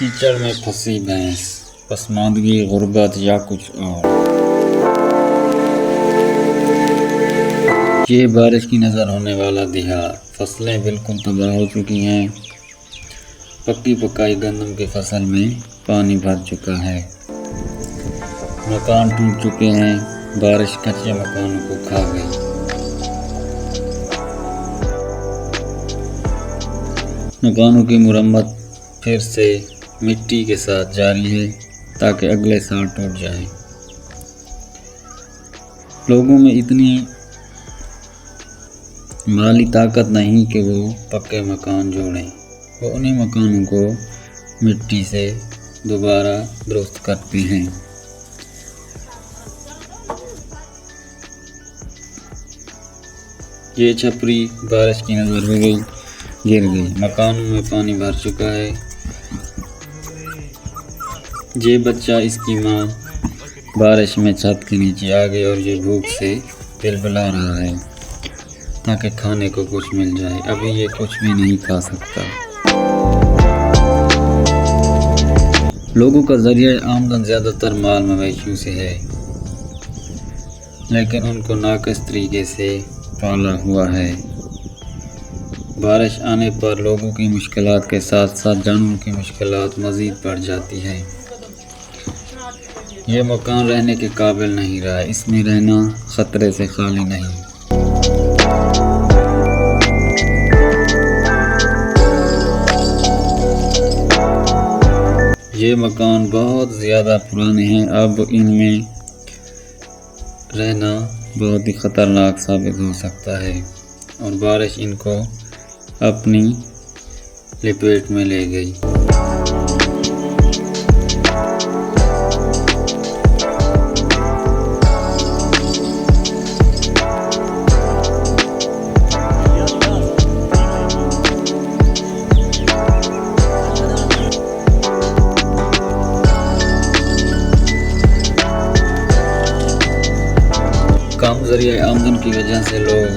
कीचड़ में फंसी भैंस, पसमानदगी, गुर्बत या कुछ और। ये बारिश की नज़र होने वाला दिहाड़, फसलें बिल्कुल तबाह हो चुकी हैं। पक्की पकाई गंदम की फसल में पानी भर चुका है। मकान टूट चुके हैं, बारिश कच्चे मकानों को खा गई। मकानों की मुरम्मत फिर से मिट्टी के साथ जारी है ताकि अगले साल टूट जाए। लोगों में इतनी माली ताकत नहीं कि वो पक्के मकान जोड़ें। वो उन्हीं मकानों को मिट्टी से दोबारा दुरुस्त करते हैं। ये छपरी बारिश की नज़र हो गई, गिर गई। मकानों में पानी भर चुका है। ये बच्चा, इसकी माँ बारिश में छत के नीचे आ गई और ये भूख से बिलबिला रहा है ताकि खाने को कुछ मिल जाए। अभी ये कुछ भी नहीं खा सकता। लोगों का जरिया आमदन ज़्यादातर माल मवेशियों से है, लेकिन उनको नाक़िस तरीके से पाला हुआ है। बारिश आने पर लोगों की मुश्किलात के साथ साथ जानवरों की मुश्किलात मज़ीद बढ़ जाती है। ये मकान रहने के काबिल नहीं रहा, इसमें रहना ख़तरे से खाली नहीं। ये मकान बहुत ज़्यादा पुराने हैं, अब इनमें रहना बहुत ही ख़तरनाक साबित हो सकता है और बारिश इनको अपनी लपेट में ले गई। कम ज़रिया आमदन की वजह से लोग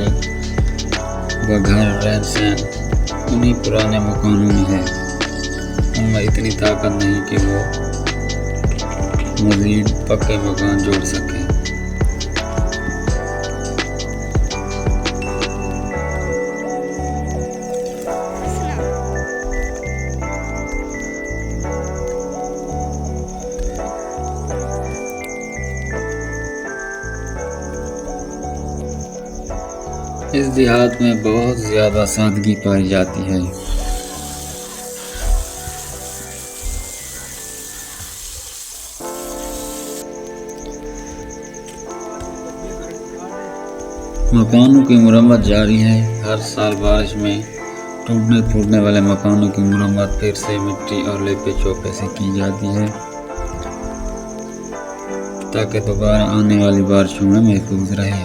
व घर रहन सहन उन्हीं पुराने मकानों में है। उनमें इतनी ताकत नहीं कि वो मज़ीद पक्के मकान जोड़ सकें। इस देहात में बहुत ज़्यादा सादगी पाई जाती है। मकानों की मुरम्मत जारी है। हर साल बारिश में टूटने फूटने वाले मकानों की मुरम्मत फिर से मिट्टी और लेपे चोपे से की जाती है ताकि दोबारा आने वाली बारिशों में महफूज रहे।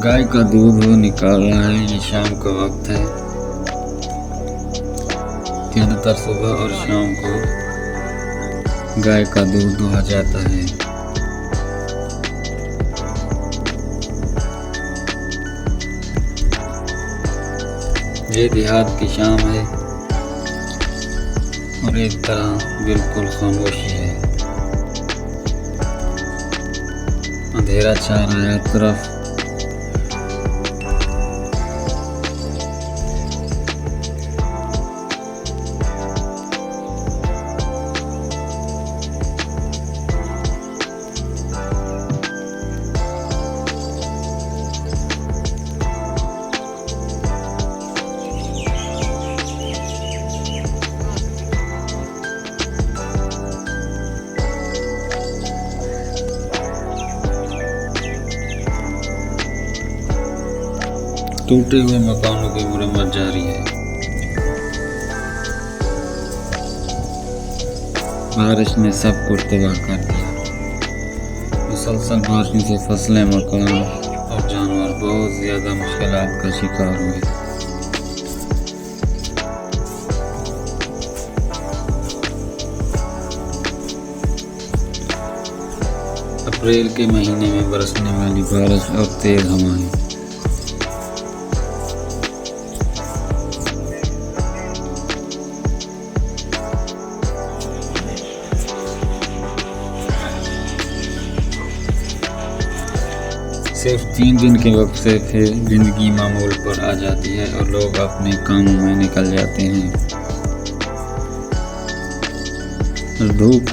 गाय का दूध वो निकाल रहा है। ये शाम का वक्त है। ज़्यादातर सुबह और शाम को गाय का दूध दुहा जाता है। ये देहात की शाम है और एक तरह बिल्कुल खामोशी है। अंधेरा छा रहा है हर तरफ। टूटे हुए मकानों की मुरम्मत जारी है। बारिश ने सब कुछ तबाह कर दिया। मुसलसल बारिशों से फसलें, मकान और जानवर बहुत ज़्यादा मुश्किलात का शिकार हुए। अप्रैल के महीने में बरसने वाली बारिश और तेज हवाएं। सिर्फ 3 दिन के वक्त से फिर जिंदगी मामूल पर आ जाती है और लोग अपने कामों में निकल जाते हैं। धूप